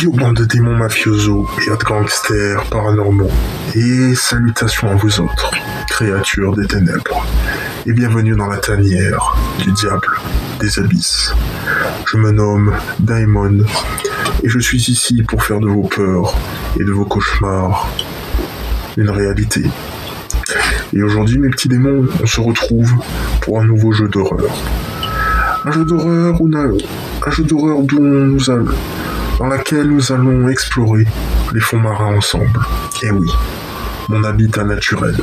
Yo bande de démons mafiosos et autres gangsters paranormaux, et salutations à vous autres, créatures des ténèbres, et bienvenue dans la tanière du diable des abysses. Je me nomme Daemon, et je suis ici pour faire de vos peurs et de vos cauchemars une réalité. Et aujourd'hui mes petits démons, on se retrouve pour un nouveau jeu d'horreur. Un jeu d'horreur dans laquelle nous allons explorer les fonds marins ensemble. Et oui, mon habitat naturel.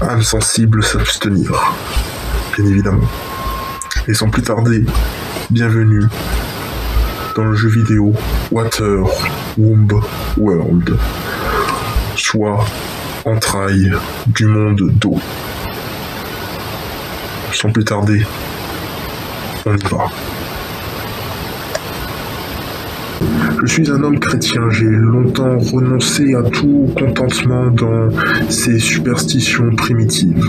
Âme sensible s'abstenir, bien évidemment. Et sans plus tarder, bienvenue dans le jeu vidéo Water Womb World, soit entrailles du monde d'eau. Sans plus tarder, on y va. Je suis un homme chrétien, j'ai longtemps renoncé à tout contentement dans ces superstitions primitives.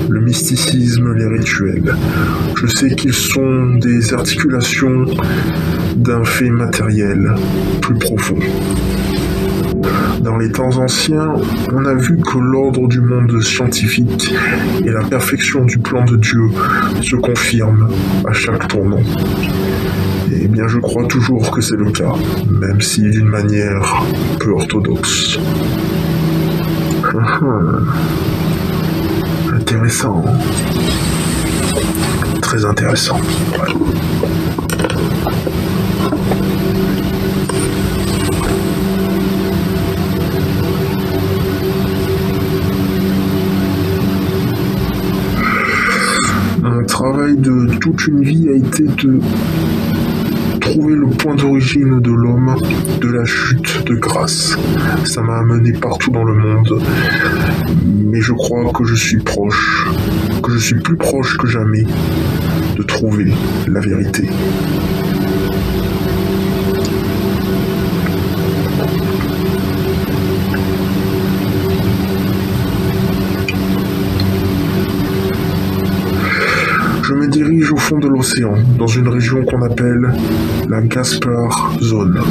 Le mysticisme, les rituels. Je sais qu'ils sont des articulations d'un fait matériel plus profond. Dans les temps anciens, on a vu que l'ordre du monde scientifique et la perfection du plan de Dieu se confirment à chaque tournant. Eh bien, je crois toujours que c'est le cas, même si d'une manière peu orthodoxe. Intéressant. Très intéressant. Ouais. Mon travail de toute une vie a été de trouver le point d'origine de l'homme, de la chute de grâce. Ça m'a amené partout dans le monde, mais je crois que je suis plus proche que jamais de trouver la vérité. Je me dirige au fond de l'océan, dans une région qu'on appelle la Gaspar Zone.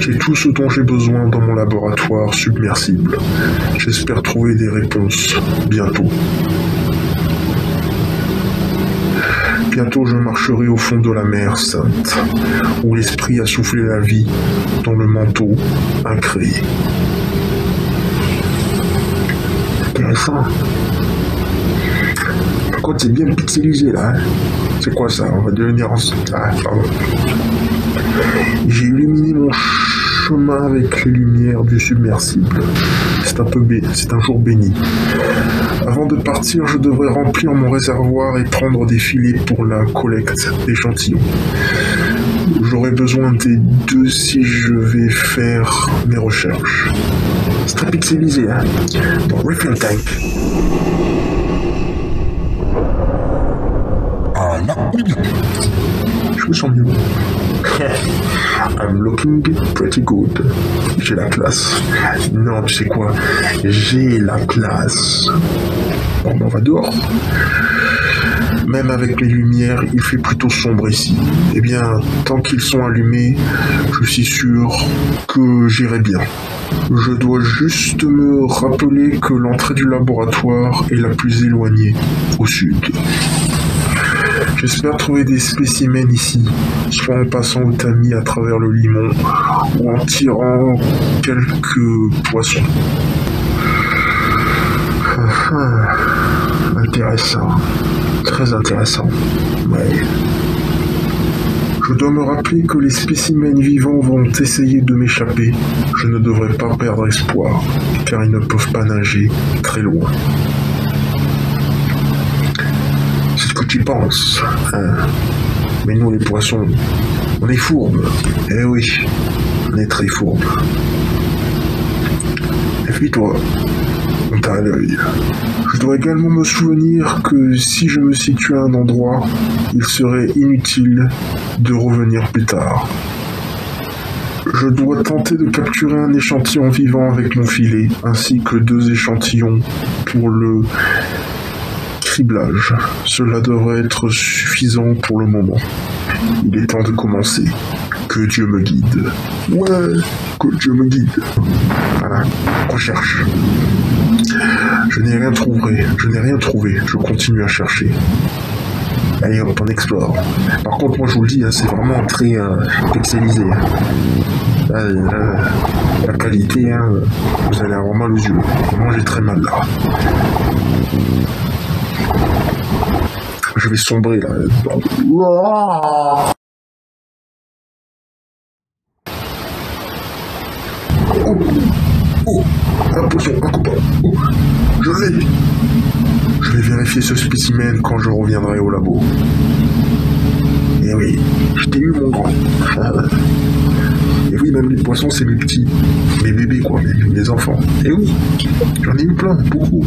J'ai tout ce dont j'ai besoin dans mon laboratoire submersible. J'espère trouver des réponses bientôt. Bientôt je marcherai au fond de la mer sainte, où l'esprit a soufflé la vie dans le manteau incréé. Intéressant. Par contre, c'est bien pixelisé là. C'est quoi ça? On va devenir Ah, pardon. J'ai illuminé mon chemin avec les lumières du submersible. C'est un jour béni. Avant de partir, je devrais remplir mon réservoir et prendre des filets pour la collecte d'échantillons. J'aurai besoin des deux si je vais faire mes recherches. C'est très pixelisé, hein? Bon, refill tank. Ah là, oui bien. Je me sens mieux. I'm looking pretty good. J'ai la classe. Non, tu sais quoi? J'ai la classe. Bon, ben on va dehors. Même avec les lumières, il fait plutôt sombre ici. Eh bien, tant qu'ils sont allumés, je suis sûr que j'irai bien. Je dois juste me rappeler que l'entrée du laboratoire est la plus éloignée, au sud. J'espère trouver des spécimens ici, soit en passant au tamis à travers le limon, ou en tirant quelques poissons. Intéressant. Très intéressant. Ouais. Je dois me rappeler que les spécimens vivants vont essayer de m'échapper. Je ne devrais pas perdre espoir, car ils ne peuvent pas nager très loin. C'est ce que tu penses, hein? Mais nous, les poissons, on est fourbes. Eh oui, on est très fourbes. Et puis toi, on t'a à l'œil. Je dois également me souvenir que si je me situe à un endroit, il serait inutile de revenir plus tard. Je dois tenter de capturer un échantillon vivant avec mon filet, ainsi que 2 échantillons pour le criblage. Cela devrait être suffisant pour le moment. Il est temps de commencer. Que Dieu me guide. Ouais, que Dieu me guide. Voilà, recherche. Je n'ai rien trouvé, je continue à chercher. Allez hop, on explore. Par contre, moi je vous le dis, hein, c'est vraiment très pixelisé. La qualité, hein, vous allez avoir mal aux yeux. Moi j'ai très mal là. Je vais sombrer là. Oh, un poisson, un copain. Oh, je l'ai. Je vais vérifier ce spécimen quand je reviendrai au labo. Eh oui, je t'ai eu mon grand. Et oui, même les poissons, c'est mes petits, mes bébés quoi, mes enfants. Et oui, j'en ai eu plein, beaucoup.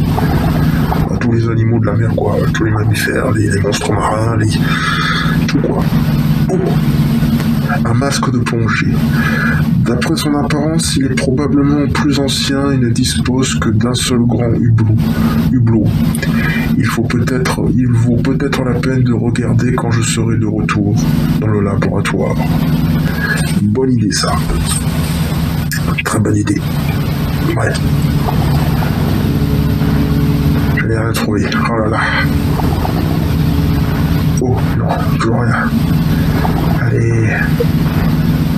Tous les animaux de la mer quoi, tous les mammifères, les monstres marins, tout quoi. Oh, un masque de plongée. D'après son apparence, il est probablement plus ancien et ne dispose que d'un seul grand hublot. Il vaut peut-être la peine de regarder quand je serai de retour dans le laboratoire. Bonne idée ça. Très bonne idée. Ouais. Je n'ai rien trouvé. Oh là là. Oh non, toujours rien. Allez.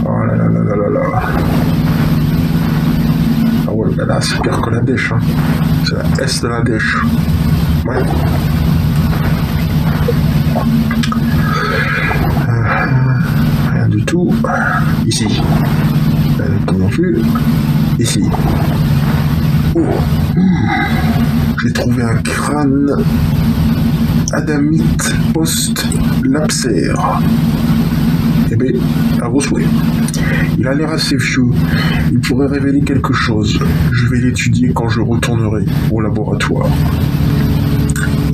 Oh là là là là là là. Ah ouais, ben là c'est pire que la dèche, hein. C'est la S de la dèche. Ouais. Rien du tout. Ici. Non plus. Ici. Oh. J'ai trouvé un crâne adamite post-lapsaire. Eh bien, à vos souhaits. Il a l'air assez vieux. Il pourrait révéler quelque chose. Je vais l'étudier quand je retournerai au laboratoire.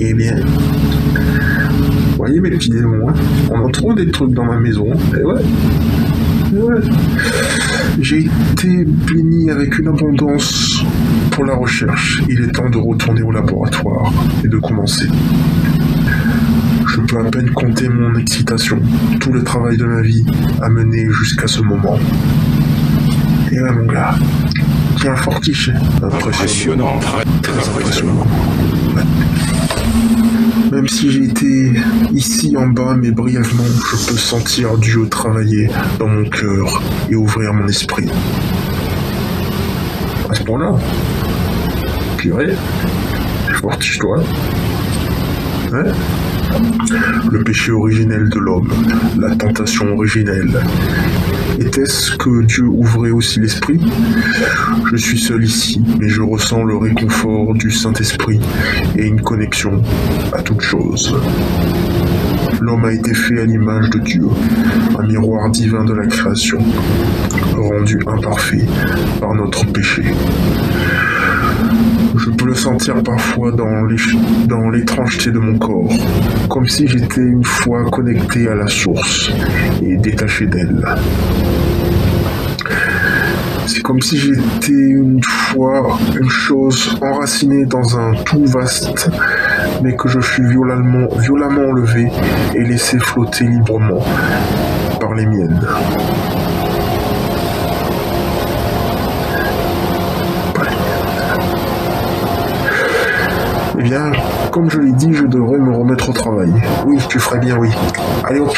Eh bien, vous voyez mes petits démons, hein, on en trouve des trucs dans ma maison. Et ouais. J'ai été béni avec une abondance pour la recherche. Il est temps de retourner au laboratoire et de commencer. Je peux à peine compter mon excitation, tout le travail de ma vie a mené jusqu'à ce moment. Et ouais mon gars, qui a un fortiche. Impressionnant, très impressionnant. Ouais. Même si j'ai été ici en bas, mais brièvement, je peux sentir Dieu travailler dans mon cœur et ouvrir mon esprit. À ce point-là, purée, fortiche-toi. Ouais. Le péché originel de l'homme, la tentation originelle. Était-ce que Dieu ouvrait aussi l'esprit? Je suis seul ici, mais je ressens le réconfort du Saint-Esprit et une connexion à toute chose. L'homme a été fait à l'image de Dieu, un miroir divin de la création, rendu imparfait par notre péché. Je peux le sentir parfois dans l'étrangeté de mon corps, comme si j'étais une fois connecté à la source et détaché d'elle. C'est comme si j'étais une fois une chose enracinée dans un tout vaste, mais que je fus violemment enlevé et laissé flotter librement par les miennes. Eh bien, comme je l'ai dit, je devrais me remettre au travail. Oui, tu ferais bien, oui. Allez hop,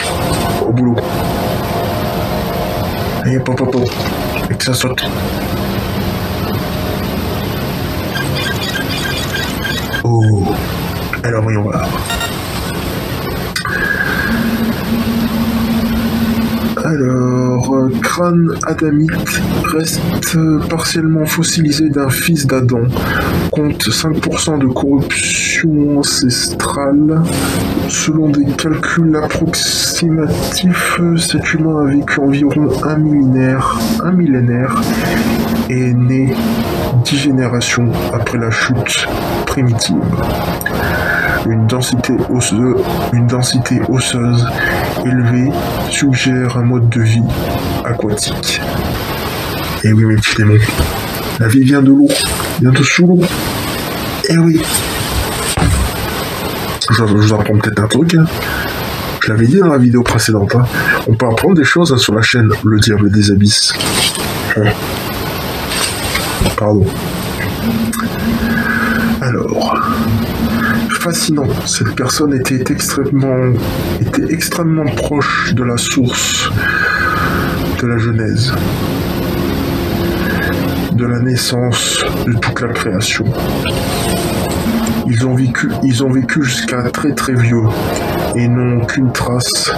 au boulot. Allez hop, hop, hop, hop. Et que ça saute. Oh. Alors voyons voir. Alors, crâne adamique reste partiellement fossilisé d'un fils d'Adam, compte 5% de corruption ancestrale. Selon des calculs approximatifs, cet humain a vécu environ un millénaire et est né 10 générations après la chute primitive. Une densité osseuse élevée suggère un mode de vie aquatique. Et oui, mes petits démons, la vie vient de l'eau, vient de sous l'eau. Et oui. Je vous apprends peut-être un truc. Hein. Je l'avais dit dans la vidéo précédente, hein. On peut apprendre des choses sur la chaîne Le Diable des Abysses. Pardon. Alors, fascinant, cette personne était extrêmement proche de la source de la Genèse, de la naissance de toute la création. Ils ont vécu jusqu'à très très vieux et n'ont qu'une trace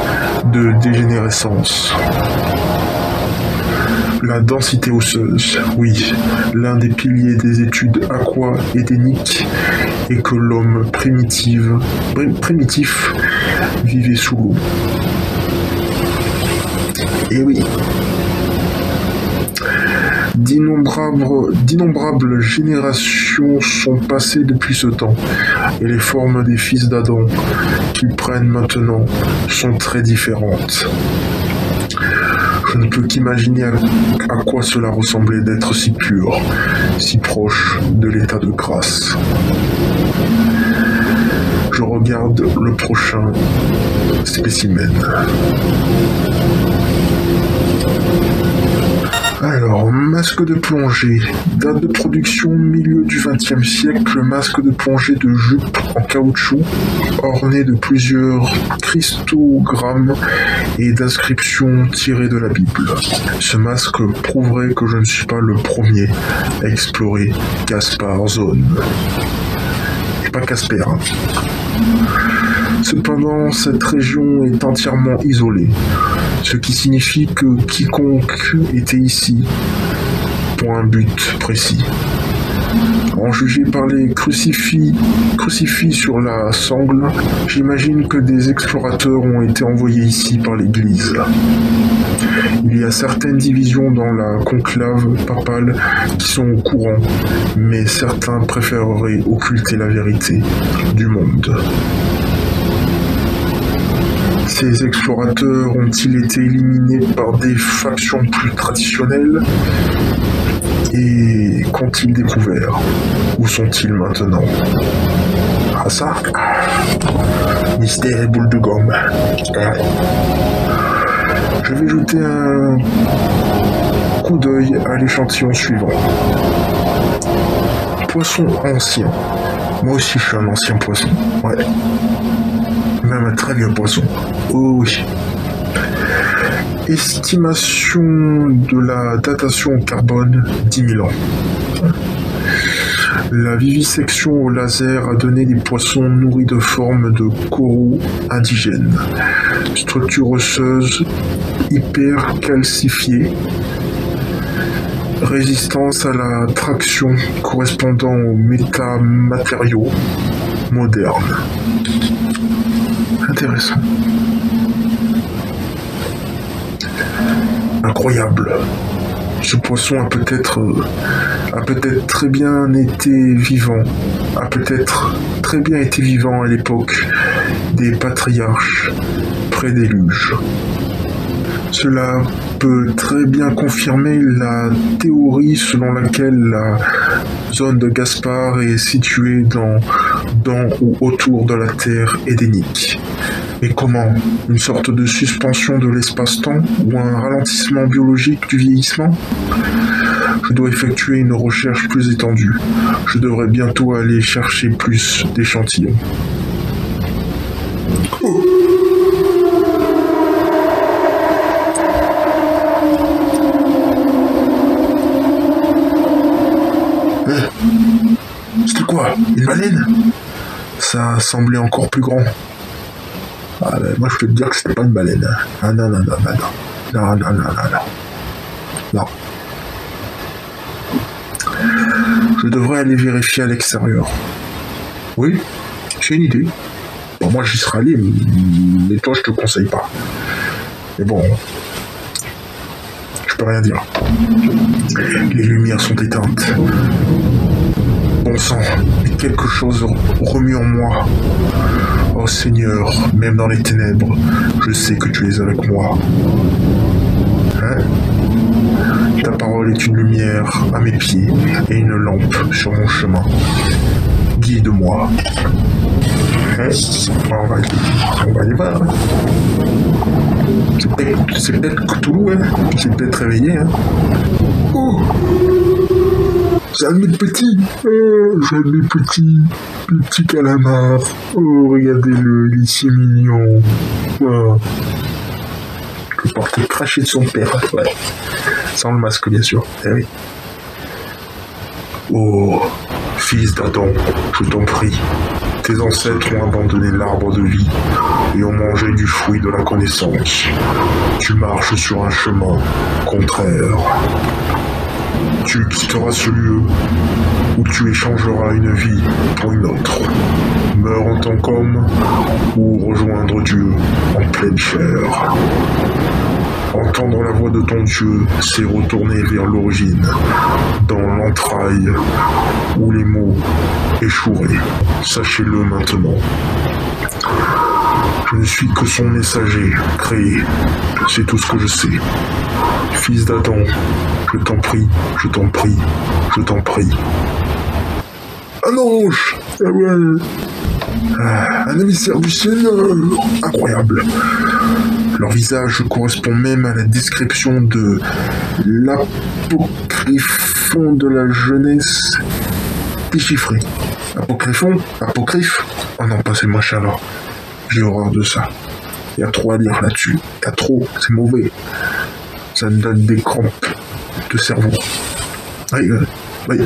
de dégénérescence. La densité osseuse, oui, l'un des piliers des études aqua-édéniques est que l'homme primitif vivait sous l'eau. Et oui, d'innombrables générations sont passées depuis ce temps, et les formes des fils d'Adam qu'ils prennent maintenant sont très différentes. Je ne peux qu'imaginer à quoi cela ressemblait d'être si pur, si proche de l'état de grâce. Je regarde le prochain spécimen. Alors, masque de plongée. Date de production milieu du XXe siècle, masque de plongée de jupe en caoutchouc, orné de plusieurs cristogrammes et d'inscriptions tirées de la Bible. Ce masque prouverait que je ne suis pas le premier à explorer Gaspard Zone. Et pas Casper. Hein. Cependant, cette région est entièrement isolée, ce qui signifie que quiconque était ici pour un but précis. En juger par les crucifix sur la sangle, j'imagine que des explorateurs ont été envoyés ici par l'Église. Il y a certaines divisions dans la conclave papale qui sont au courant, mais certains préféreraient occulter la vérité du monde. Ces explorateurs ont-ils été éliminés par des factions plus traditionnelles? Et qu'ont-ils découvert? Où sont-ils maintenant? Ah ça? Mystère et boule de gomme. Je vais jeter un coup d'œil à l'échantillon suivant. Poisson ancien. Moi aussi je suis un ancien poisson. Ouais. Même un très vieux poisson. Oh oui. Estimation de la datation au carbone, 10 000 ans. La vivisection au laser a donné des poissons nourris de formes de coraux indigènes. Structure osseuse hyper calcifiée. Résistance à la traction correspondant aux métamatériaux modernes. Intéressant. Incroyable. Ce poisson a peut-être très bien été vivant, à l'époque des patriarches pré-déluge. Cela peut très bien confirmer la théorie selon laquelle la zone de Gaspard est située dans ou autour de la Terre édénique. Mais comment? Une sorte de suspension de l'espace-temps ou un ralentissement biologique du vieillissement? Je dois effectuer une recherche plus étendue. Je devrais bientôt aller chercher plus d'échantillons. C'était quoi? Une baleine? Ça semblait encore plus grand. Ah ben, moi je peux te dire que c'était pas une baleine. Ah non. Non. Je devrais aller vérifier à l'extérieur. Oui, j'ai une idée. Bon, moi j'y serais allé, mais toi je te conseille pas. Mais bon, je peux rien dire. Les lumières sont éteintes. Bon sang, quelque chose remue en moi. Oh Seigneur, même dans les ténèbres, je sais que tu es avec moi. Hein? Ta parole est une lumière à mes pieds et une lampe sur mon chemin. Guide-moi. On va aller voir. Hein. C'est peut-être Cthulhu, hein. C'est peut-être réveillé. Hein. Oh, c'est un de mes petits. Oh, c'est un de mes petits calamars. Oh, regardez-le, il est si mignon. Oh. Le porter craché de son père. Ouais. Sans le masque, bien sûr. Eh oui. Oh, fils d'Adam, je t'en prie. Tes ancêtres ont abandonné l'arbre de vie et ont mangé du fruit de la connaissance. Tu marches sur un chemin contraire. Tu quitteras ce lieu où tu échangeras une vie pour une autre. Meurs en tant qu'homme ou rejoindre Dieu en pleine chair. Entendre la voix de ton Dieu, c'est retourner vers l'origine, dans l'entraille où les mots échoueraient. Sachez-le maintenant. Je ne suis que son messager, créé. C'est tout ce que je sais. Fils d'Adam, je t'en prie, je t'en prie, je t'en prie. Un ange! Ah ouais. Un émissaire du ciel, incroyable. Leur visage correspond même à la description de l'apocryphon de la jeunesse déchiffrée. Apocryphe? Oh non, pas ces machins-là. J'ai horreur de ça. Il y a trop à lire là-dessus. Il y a trop, c'est mauvais. Ça me donne des crampes de cerveau. Oui.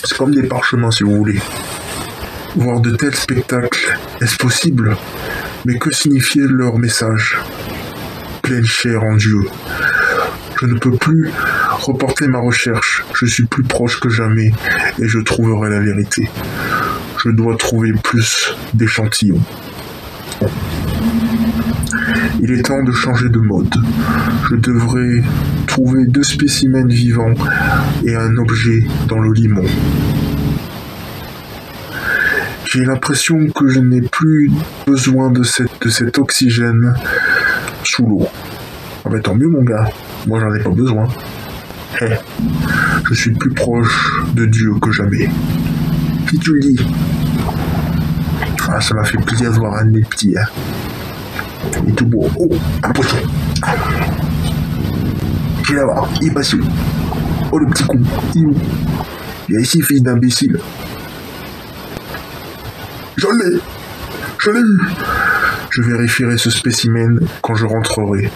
C'est comme des parchemins, si vous voulez. Voir de tels spectacles, est-ce possible? Mais que signifiait leur message? Pleine chair en Dieu. Je ne peux plus reporter ma recherche. Je suis plus proche que jamais et je trouverai la vérité. Je dois trouver plus d'échantillons. Il est temps de changer de mode. Je devrais trouver 2 spécimens vivants et un objet dans le limon. J'ai l'impression que je n'ai plus besoin de cet oxygène sous l'eau. Ah ben tant mieux mon gars, moi j'en ai pas besoin. Je suis plus proche de Dieu que jamais. Qui tu le dis? Ah, ça m'a fait plaisir de voir un de mes petits. Hein. Il est tout beau. Oh, un poisson. Viens là voir, il est passé. Oh le petit con, il est où? Viens ici, fils d'imbécile. Je l'ai eu. Je vérifierai ce spécimen quand je rentrerai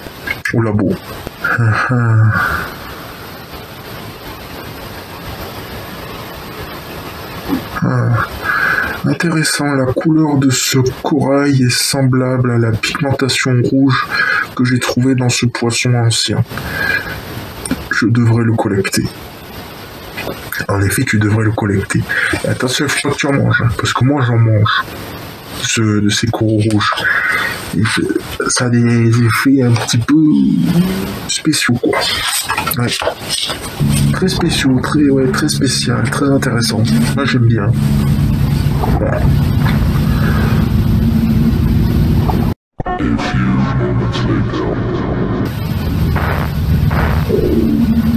au labo. Intéressant, la couleur de ce corail est semblable à la pigmentation rouge que j'ai trouvée dans ce poisson ancien. Je devrais le collecter. En effet, tu devrais le collecter. Attention, il faut pas que tu en manges, hein, parce que moi j'en mange de ces coraux rouges. Et ça a des effets un petit peu spéciaux, quoi. Ouais. Très spéciaux, très spécial, très intéressant. Moi j'aime bien. Ouais.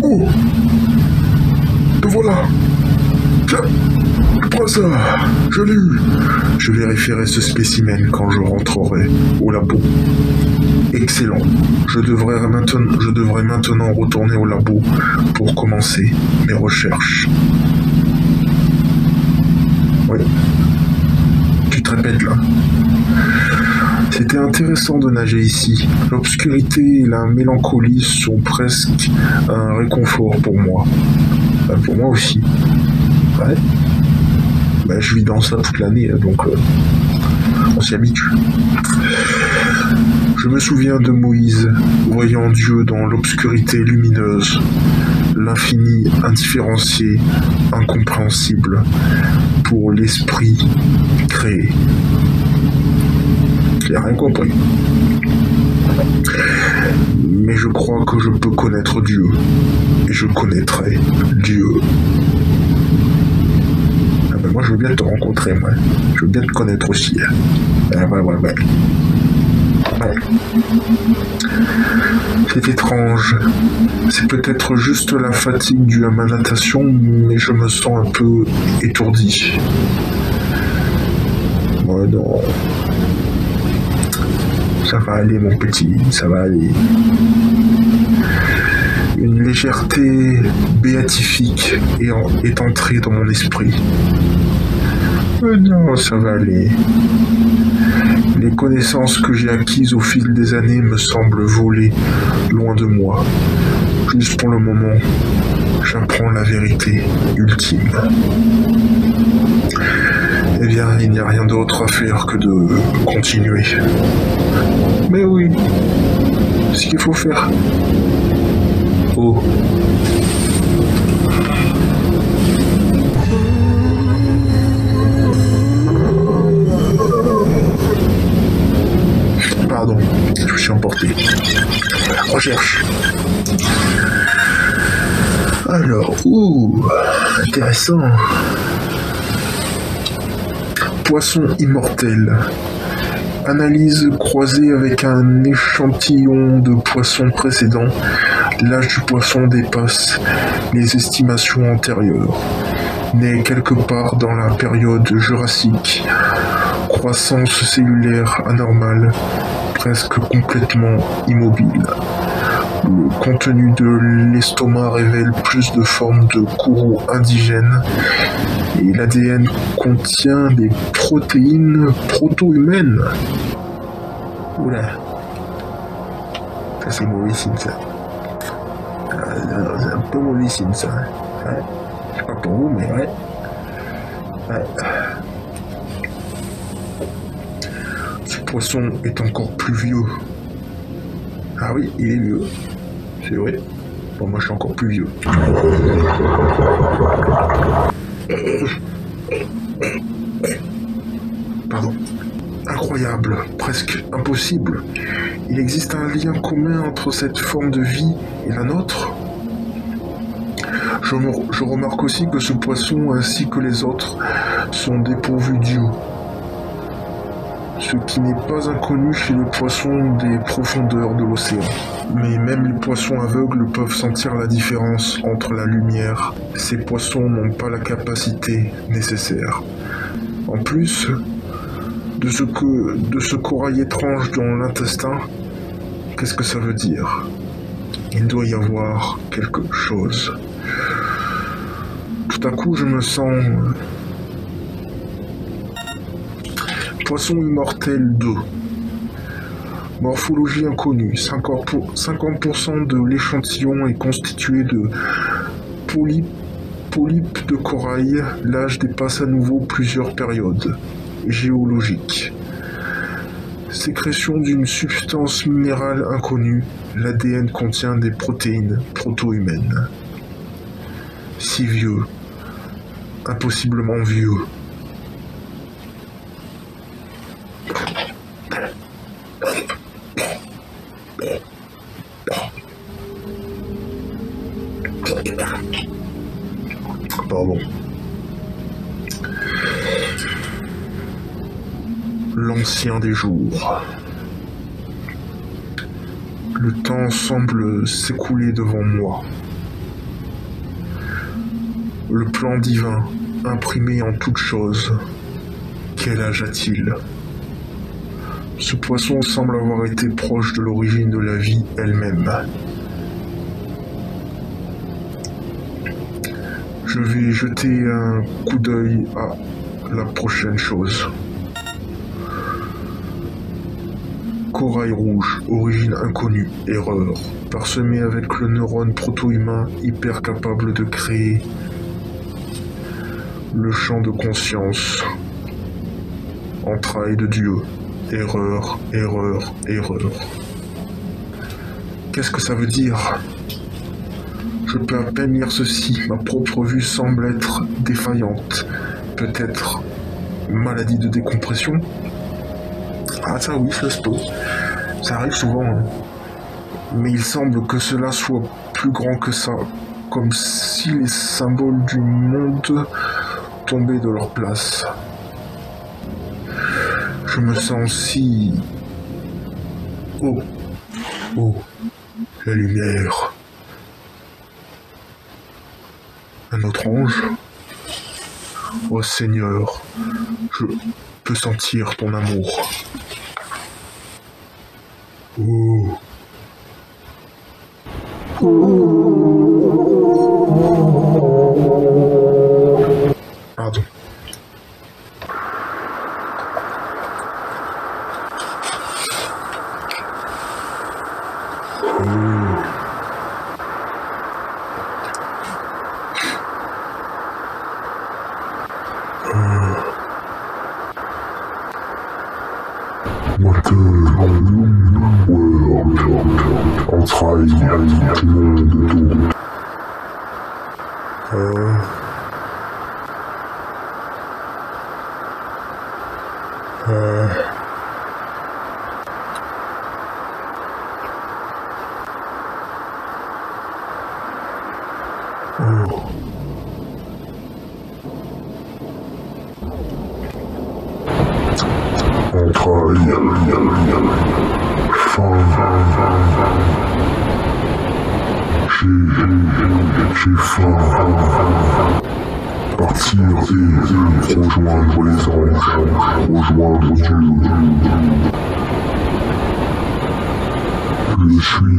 Oh! Te voilà! Tiens! Prends ça! Je l'ai eu! Je vérifierai ce spécimen quand je rentrerai au labo. Excellent. Je devrais maintenant retourner au labo pour commencer mes recherches. Oui. Tu te répètes là. C'était intéressant de nager ici. L'obscurité et la mélancolie sont presque un réconfort pour moi. Pour moi aussi. Ouais. Ben, je vis dans ça toute l'année, donc on s'y habitue. Je me souviens de Moïse, voyant Dieu dans l'obscurité lumineuse, l'infini indifférencié, incompréhensible, pour l'esprit créé. J'ai rien compris. Mais je crois que je peux connaître Dieu, et je connaîtrai Dieu. Ah ben moi je veux bien te rencontrer, moi. Je veux bien te connaître aussi. Ah, ouais. C'est étrange. C'est peut-être juste la fatigue due à ma natation, mais je me sens un peu étourdi. Ouais, Oh non. Ça va aller, mon petit, ça va aller. Une légèreté béatifique est entrée dans mon esprit. Non, ça va aller. Les connaissances que j'ai acquises au fil des années me semblent voler loin de moi. Juste pour le moment, j'apprends la vérité ultime. Eh bien, il n'y a rien d'autre à faire que de continuer. Mais oui, ce qu'il faut faire. Oh. Pardon, je me suis emporté. Recherche. Alors, intéressant. Poisson immortel. Analyse croisée avec un échantillon de poissons précédents. L'âge du poisson dépasse les estimations antérieures. Né quelque part dans la période jurassique. Croissance cellulaire anormale, presque complètement immobile. Le contenu de l'estomac révèle plus de formes de courroux indigènes et l'ADN contient des protéines proto-humaines. Oula, ça c'est mauvais signe ça. C'est un peu mauvais signe ça. Ouais. Je sais pas pour vous, mais ouais. Ce poisson est encore plus vieux. Ah oui, il est vieux. C'est vrai. Bon, moi je suis encore plus vieux. Pardon. Incroyable, presque impossible. Il existe un lien commun entre cette forme de vie et la nôtre. Je remarque aussi que ce poisson, ainsi que les autres, sont dépourvus d'yeux. Ce qui n'est pas inconnu chez les poissons des profondeurs de l'océan. Mais même les poissons aveugles peuvent sentir la différence entre la lumière. Ces poissons n'ont pas la capacité nécessaire. En plus de ce corail étrange dans l'intestin, qu'est-ce que ça veut dire? Il doit y avoir quelque chose. Tout à coup, je me sens... Poisson immortel 2. Morphologie inconnue. 50% de l'échantillon est constitué de polypes de corail. L'âge dépasse à nouveau plusieurs périodes géologiques. Sécrétion d'une substance minérale inconnue. L'ADN contient des protéines proto-humaines. Si vieux. Impossiblement vieux. Pardon. L'ancien des jours. Le temps semble s'écouler devant moi. Le plan divin, imprimé en toutes choses. Quel âge a-t-il? Ce poisson semble avoir été proche de l'origine de la vie elle-même. Je vais jeter un coup d'œil à la prochaine chose. Corail rouge, origine inconnue, erreur, parsemé avec le neurone proto-humain hyper capable de créer le champ de conscience. Entrailles de Dieu. Erreur, erreur, erreur. Qu'est-ce que ça veut dire? Je peux à peine lire ceci. Ma propre vue semble être défaillante. Peut-être maladie de décompression? Ah ça oui, ça se peut. Ça arrive souvent. Hein. Mais il semble que cela soit plus grand que ça. Comme si les symboles du monde tombaient de leur place. Je me sens si... Oh, la lumière. Un autre ange? Oh Seigneur, je peux sentir ton amour. Oh. Pardon. Entrailles du monde d'eau. Entrailles, j'ai faim. Partir et rejoindre les anges, rejoindre Dieu. Je suis...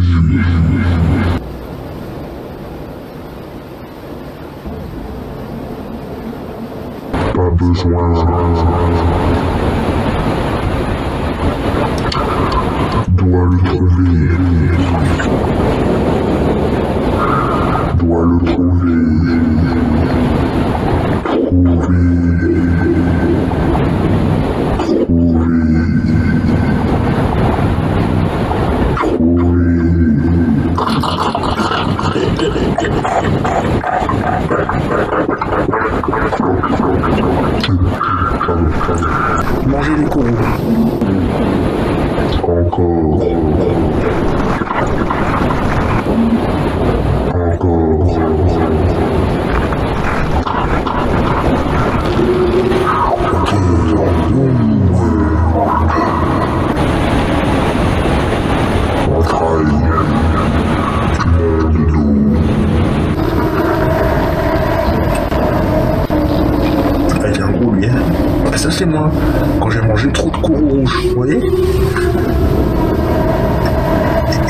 Pas besoin... Dois le trouver. Dois le trouver. Manger les coraux. Encore. Il est un gros lui, hein. Ça c'est moi, quand j'ai mangé trop de coraux rouges, vous voyez.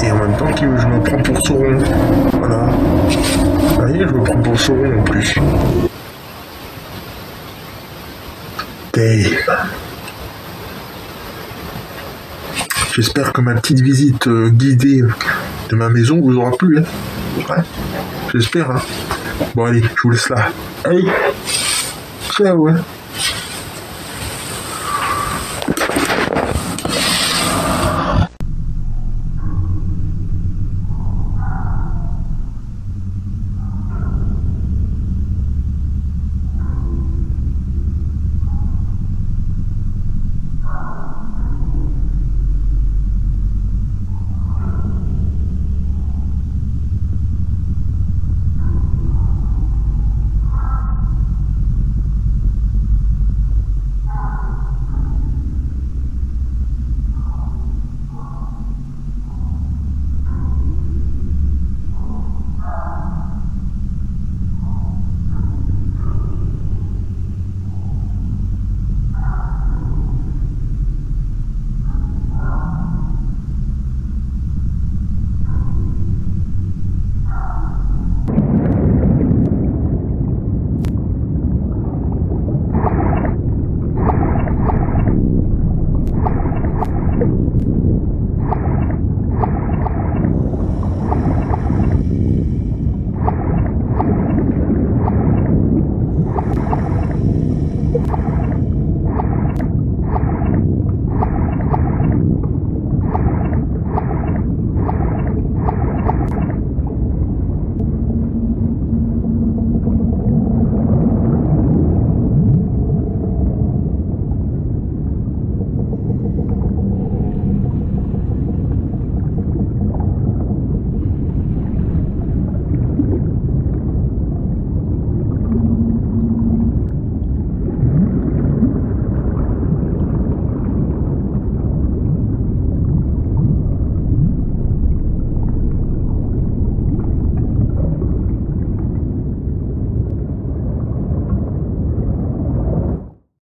Et en même temps je me prends pour Sauron. Voilà. Vous voyez, je me prends pour Sauron en plus. Dave. J'espère que ma petite visite guidée de ma maison vous aura plu. Hein. Ouais. J'espère. Hein. Bon allez, je vous laisse là. Allez. Ciao. Hein.